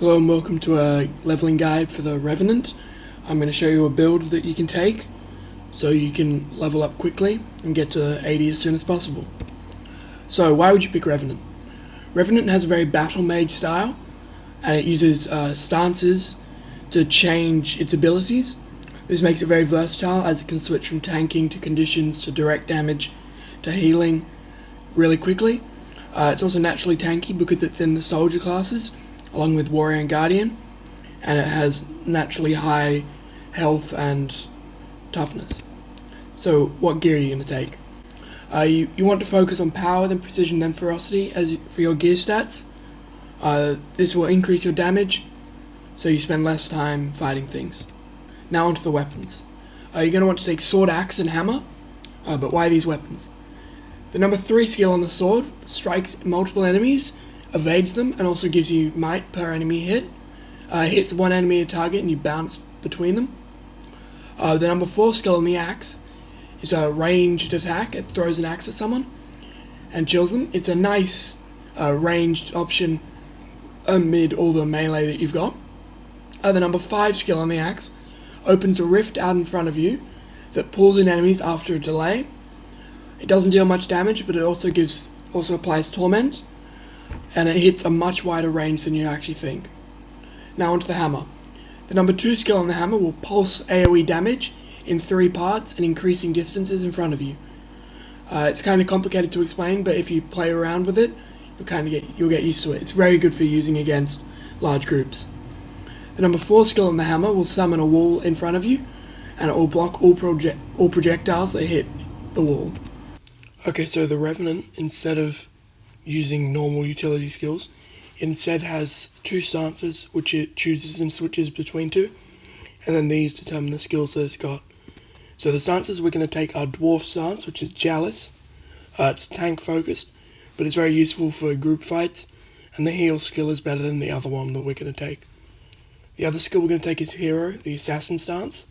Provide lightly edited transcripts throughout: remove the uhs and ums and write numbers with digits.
Hello and welcome to a leveling guide for the Revenant. I'm going to show you a build that you can take so you can level up quickly and get to 80 as soon as possible. So why would you pick Revenant? Revenant has a very battle mage style and it uses stances to change its abilities. This makes it very versatile as it can switch from tanking to conditions to direct damage to healing really quickly. It's also naturally tanky because it's in the soldier classes along with warrior and guardian, and it has naturally high health and toughness. So what gear are you going to take? You want to focus on power, then precision, then ferocity for your gear stats. This will increase your damage so you spend less time fighting things. Now onto the weapons. You're going to want to take sword, axe and hammer, but why these weapons? The number 3 skill on the sword strikes multiple enemies, evades them, and also gives you might per enemy hit. Hits one enemy a target and you bounce between them. The number 4 skill on the axe is a ranged attack. It throws an axe at someone and kills them. It's a nice ranged option amid all the melee that you've got. The number 5 skill on the axe opens a rift out in front of you that pulls in enemies after a delay. It doesn't deal much damage, but it also applies torment, and it hits a much wider range than you actually think. Now onto the hammer. The number 2 skill on the hammer will pulse AoE damage in 3 parts and increasing distances in front of you. It's kind of complicated to explain, but if you play around with it, you'll get used to it. It's very good for using against large groups. The number 4 skill on the hammer will summon a wall in front of you, and it will block all projectiles that hit the wall. Okay, so the Revenant, instead of using normal utility skills, instead has 2 stances which it chooses and switches between 2, and then these determine the skills that it's got. So the stances we're going to take are Dwarf stance, which is Jealous. It's tank focused, but it's very useful for group fights, and the heal skill is better than the other one that we're going to take. The other skill we're going to take is Hero, the Assassin stance.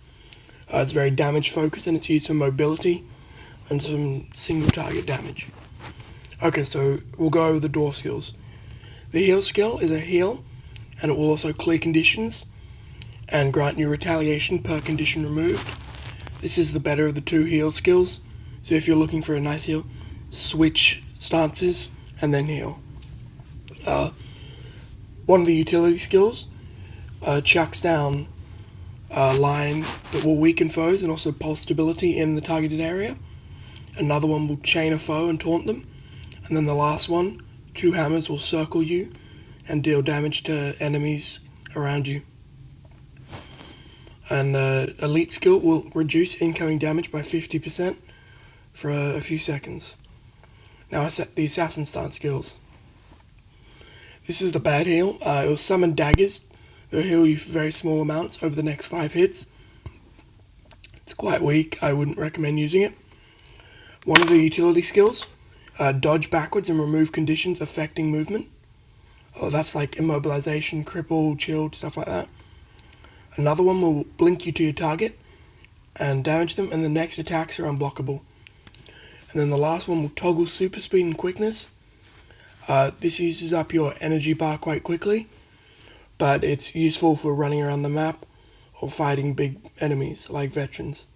It's very damage focused and it's used for mobility and some single target damage. Okay, so we'll go over the dwarf skills. The heal skill is a heal, and it will also clear conditions and grant you retaliation per condition removed. This is the better of the 2 heal skills, so if you're looking for a nice heal, switch stances and then heal. One of the utility skills chucks down a line that will weaken foes and also pulse stability in the targeted area. Another one will chain a foe and taunt them. And then the last one, 2 hammers will circle you and deal damage to enemies around you. And the elite skill will reduce incoming damage by 50% for a few seconds. Now the assassin stance skills. This is the bad heal. It will summon daggers. They'll heal you for very small amounts over the next 5 hits. It's quite weak. I wouldn't recommend using it. One of the utility skills, dodge backwards and remove conditions affecting movement. That's like immobilization, cripple, chilled, stuff like that. Another one will blink you to your target and damage them, and the next attacks are unblockable. And then the last one will toggle super speed and quickness. This uses up your energy bar quite quickly, but it's useful for running around the map or fighting big enemies like veterans.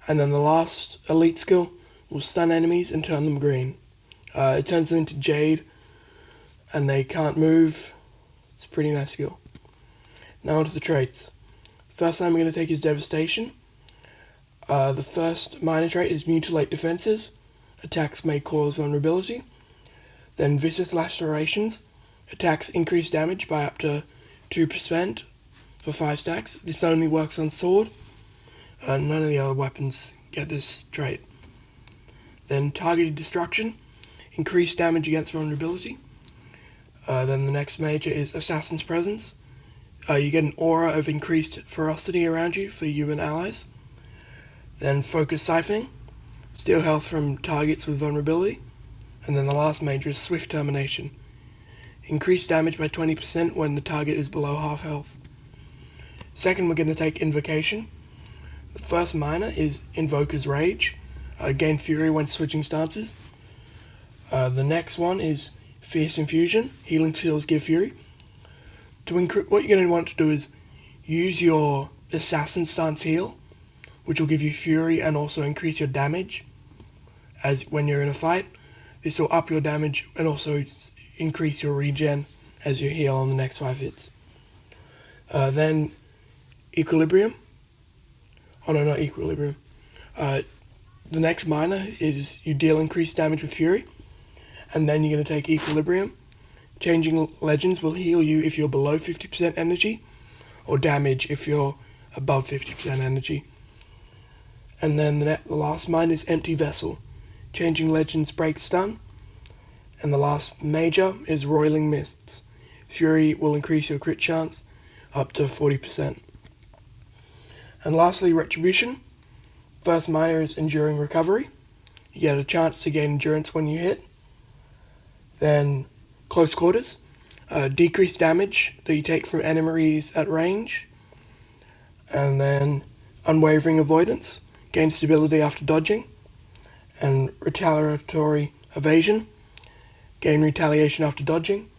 And then the last elite skill will stun enemies and turn them green. It turns them into jade and they can't move. It's a pretty nice skill. Now onto the traits. First one I'm going to take is Devastation. The first minor trait is Mutilate Defenses. Attacks may cause vulnerability. Then Vicious Lacerations. Attacks increase damage by up to 2% for 5 stacks. This only works on sword. None of the other weapons get this trait. Then Targeted Destruction, increased damage against vulnerability. Then the next major is Assassin's Presence. You get an aura of increased ferocity around you for you and allies. Then Focus Siphoning, steal health from targets with vulnerability. And then the last major is Swift Termination, increased damage by 20% when the target is below half health. Second, we're going to take Invocation. The first minor is Invoker's Rage. Gain Fury when switching stances. The next one is Fierce Infusion. Healing skills give Fury. What you're going to want to do is use your assassin stance heal, which will give you fury and also increase your damage as when you're in a fight. This will up your damage and also increase your regen as you heal on the next 5 hits. Then Equilibrium. Oh no, not Equilibrium. The next minor is you deal increased damage with Fury, and then you're going to take Equilibrium. Changing Legends will heal you if you're below 50% energy, or damage if you're above 50% energy. And then the last minor is Empty Vessel. Changing Legends breaks stun. And the last major is Roiling Mists. Fury will increase your crit chance up to 40%. And lastly, Retribution. First minor is Enduring Recovery. You get a chance to gain endurance when you hit. Then Close Quarters. Decreased damage that you take from enemies at range. And then Unwavering Avoidance. Gain stability after dodging. And Retaliatory Evasion. Gain retaliation after dodging.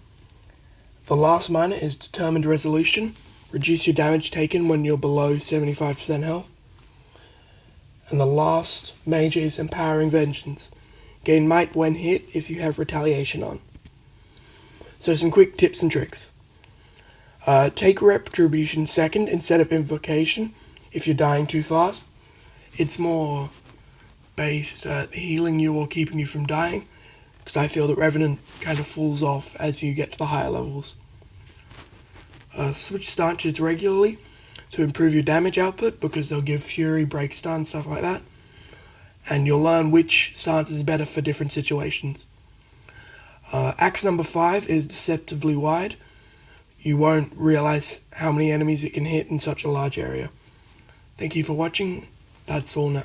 The last minor is Determined Resolution. Reduce your damage taken when you're below 75% health. And the last major is Empowering Vengeance. Gain might when hit if you have retaliation on. So some quick tips and tricks. Take Retribution second instead of Invocation if you're dying too fast. It's more based at healing you or keeping you from dying, because I feel that Revenant kind of falls off as you get to the higher levels. Switch stances regularly to improve your damage output, because they'll give Fury, break stun, stuff like that. And you'll learn which stance is better for different situations. Axe number 5 is deceptively wide. You won't realise how many enemies it can hit in such a large area. Thank you for watching. That's all now.